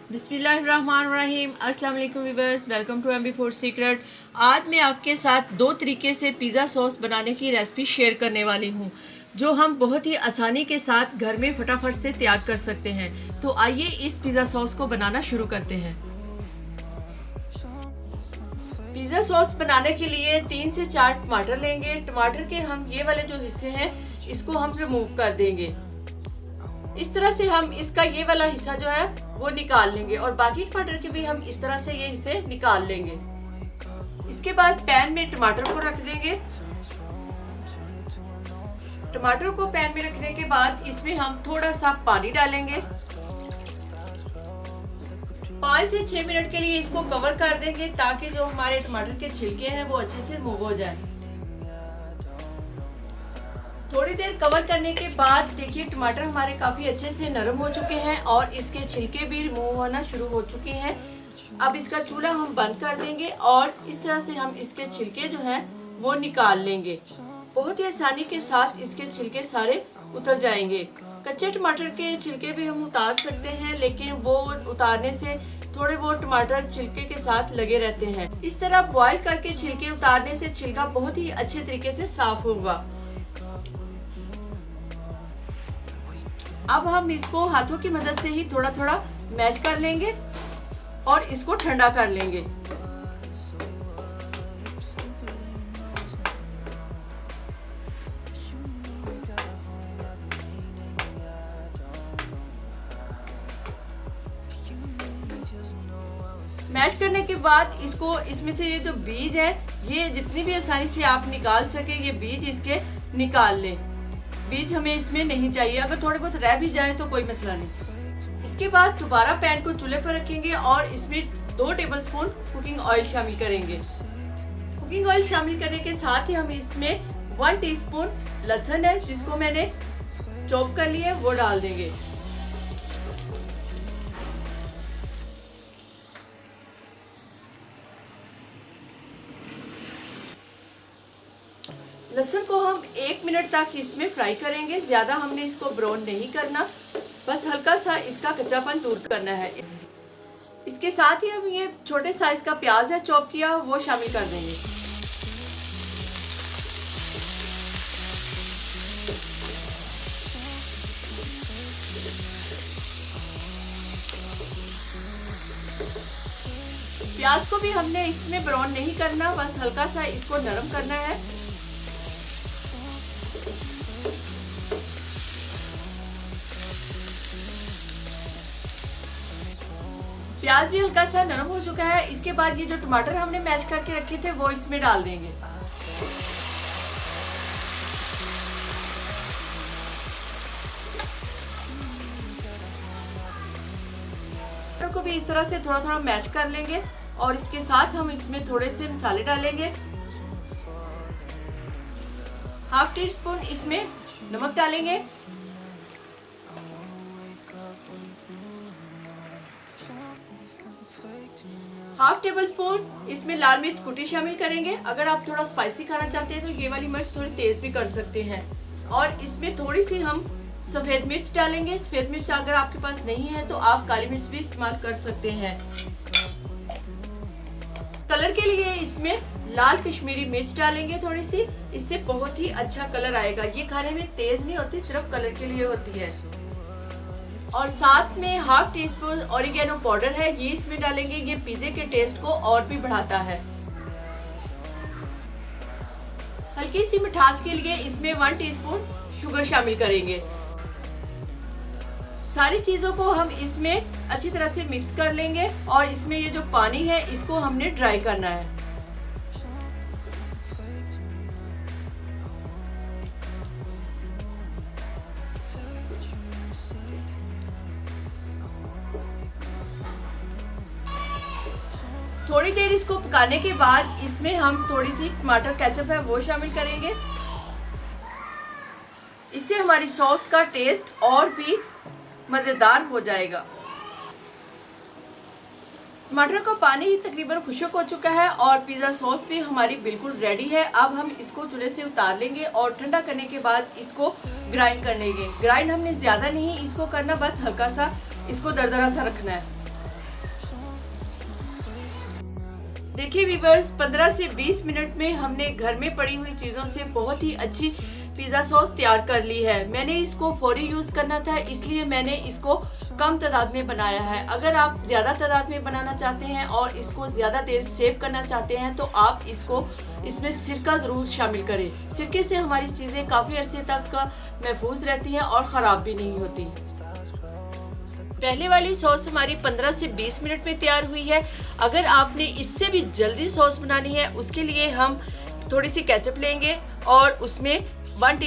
बिस्मिल्लाहिर्रहमानिर्रहीम। अस्सलाम वालेकुम viewers, welcome to MB food secret. आज मैं आपके साथ दो तरीके से पिज़्ज़ा सॉस बनाने की रेसिपी शेयर करने वाली हूँ, जो हम बहुत ही आसानी के साथ घर में फटाफट से तैयार कर सकते हैं। तो आइए इस पिज़्ज़ा सॉस को बनाना शुरू करते हैं। पिज़्ज़ा सॉस बनाने के लिए 3 से 4 टमाटर लेंगे। टमाटर के हम ये वाले जो हिस्से हैं इसको हम रिमूव कर देंगे। इस तरह से हम इसका ये वाला हिस्सा जो है वो निकाल लेंगे और बाकी टमाटर के भी हम इस तरह से ये हिस्से निकाल लेंगे। इसके बाद पैन में टमाटर को रख देंगे। टमाटर को पैन में रखने के बाद इसमें हम थोड़ा सा पानी डालेंगे। 5 से 6 मिनट के लिए इसको कवर कर देंगे ताकि जो हमारे टमाटर के छिलके हैं वो अच्छे से रिमूव हो जाए। थोड़ी देर कवर करने के बाद देखिए टमाटर हमारे काफी अच्छे से नरम हो चुके हैं और इसके छिलके भी रिमूव होना शुरू हो चुके हैं। अब इसका चूल्हा हम बंद कर देंगे और इस तरह से हम इसके छिलके जो हैं वो निकाल लेंगे। बहुत ही आसानी के साथ इसके छिलके सारे उतर जाएंगे। कच्चे टमाटर के छिलके भी हम उतार सकते हैं, लेकिन वो उतारने से थोड़े बहुत टमाटर छिलके के साथ लगे रहते हैं। इस तरह बॉईल करके छिलके उतारने से छिलका बहुत ही अच्छे तरीके से साफ होगा। अब हम इसको हाथों की मदद से ही थोड़ा थोड़ा मैश कर लेंगे और इसको ठंडा कर लेंगे। मैश करने के बाद इसको इसमें से ये जो बीज है ये जितनी भी आसानी से आप निकाल सके ये बीज इसके निकाल लें। बीज हमें इसमें नहीं चाहिए, अगर थोड़े बहुत रह भी जाए तो कोई मसला नहीं। इसके बाद दोबारा पैन को चूल्हे पर रखेंगे और इसमें 2 टेबलस्पून कुकिंग ऑयल शामिल करेंगे। कुकिंग ऑयल शामिल करने के साथ ही हम इसमें 1 टीस्पून लहसुन है जिसको मैंने चॉप कर लिया है वो डाल देंगे। लहसुन को हम 1 मिनट तक इसमें फ्राई करेंगे। ज्यादा हमने इसको ब्राउन नहीं करना, बस हल्का सा इसका कच्चापन दूर करना है। इसके साथ ही हम ये छोटे साइज का प्याज है चॉप किया वो शामिल कर देंगे। प्याज को भी हमने इसमें ब्राउन नहीं करना, बस हल्का सा इसको नरम करना है। प्याज भी हल्का सा नरम हो चुका है। इसके बाद ये जो टमाटर हमने मैश करके रखे थे वो इसमें डाल देंगे। टमाटर को भी इस तरह से थोड़ा थोड़ा मैश कर लेंगे और इसके साथ हम इसमें थोड़े से मसाले डालेंगे। 1/2 टीस्पून इसमें नमक डालेंगे। हाफ टेबल स्पून इसमें लाल मिर्च कुटी शामिल करेंगे। अगर आप थोड़ा स्पाइसी खाना चाहते हैं तो ये वाली मिर्च थोड़ी तेज भी कर सकते हैं। और इसमें थोड़ी सी हम सफेद मिर्च डालेंगे। सफेद मिर्च अगर आपके पास नहीं है तो आप काली मिर्च भी इस्तेमाल कर सकते हैं। कलर के लिए इसमें लाल कश्मीरी मिर्च डालेंगे थोड़ी सी, इससे बहुत ही अच्छा कलर आएगा। ये खाने में तेज नहीं होती, सिर्फ कलर के लिए होती है। और साथ में 1/2 टीस्पून ऑरिगेनो पाउडर है ये इसमें डालेंगे। ये पिज़्ज़े के टेस्ट को और भी बढ़ाता है। हल्की सी मिठास के लिए इसमें 1 टीस्पून शुगर शामिल करेंगे। सारी चीजों को हम इसमें अच्छी तरह से मिक्स कर लेंगे और इसमें ये जो पानी है इसको हमने ड्राई करना है। थोड़ी देर इसको पकाने के बाद इसमें हम थोड़ी सी टमाटर केचप है वो शामिल करेंगे। इससे हमारी सॉस का टेस्ट और भी मज़ेदार हो जाएगा। टमाटर का पानी ही तकरीबन खुश्क हो चुका है और पिज़्ज़ा सॉस भी हमारी बिल्कुल रेडी है। अब हम इसको चूल्हे से उतार लेंगे और ठंडा करने के बाद इसको ग्राइंड कर लेंगे। ग्राइंड हमने ज़्यादा नहीं इसको करना, बस हल्का सा इसको दरदरा सा रखना है। देखिए व्यूअर्स, 15 से 20 मिनट में हमने घर में पड़ी हुई चीज़ों से बहुत ही अच्छी पिज़्ज़ा सॉस तैयार कर ली है। मैंने इसको फौरी यूज़ करना था, इसलिए मैंने इसको कम तादाद में बनाया है। अगर आप ज़्यादा तादाद में बनाना चाहते हैं और इसको ज़्यादा देर सेव करना चाहते हैं तो आप इसमें सिरका ज़रूर शामिल करें। सिरके से हमारी चीज़ें काफ़ी अरसे तक महफूज रहती हैं और ख़राब भी नहीं होती। पहले वाली सॉस हमारी 15 से 20 मिनट में तैयार हुई है। अगर आपने इससे भी जल्दी सॉस बनानी है, उसके लिए हम थोड़ी सी केचप लेंगे और उसमें 1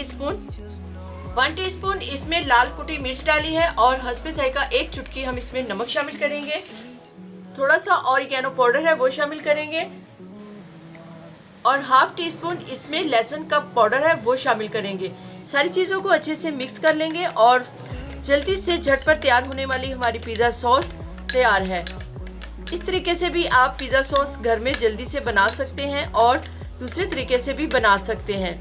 टीस्पून इसमें लाल कुटी मिर्च डाली है और हस्बे जायका 1 चुटकी हम इसमें नमक शामिल करेंगे। थोड़ा सा ऑरिगेनो पाउडर है वो शामिल करेंगे और ½ टीस्पून इसमें लहसुन का पाउडर है वो शामिल करेंगे। सारी चीज़ों को अच्छे से मिक्स कर लेंगे और जल्दी से झटपट तैयार होने वाली हमारी पिज़्ज़ा सॉस तैयार है। इस तरीके से भी आप पिज़्ज़ा सॉस घर में जल्दी से बना सकते हैं और दूसरे तरीके से भी बना सकते हैं।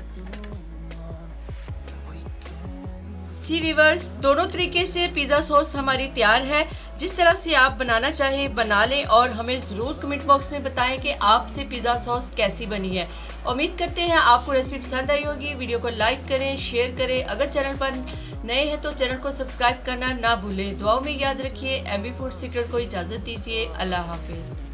जी व्यूअर्स, दोनों तरीके से पिज़्ज़ा सॉस हमारी तैयार है। जिस तरह से आप बनाना चाहें बना लें और हमें ज़रूर कमेंट बॉक्स में बताएं कि आपसे पिज़्ज़ा सॉस कैसी बनी है। उम्मीद करते हैं आपको रेसिपी पसंद आई होगी। वीडियो को लाइक करें, शेयर करें। अगर चैनल पर नए हैं तो चैनल को सब्सक्राइब करना ना भूलें। दुआओं में याद रखिए। एमबी फूड सीक्रेट को इजाज़त दीजिए। अल्लाह हाफिज़।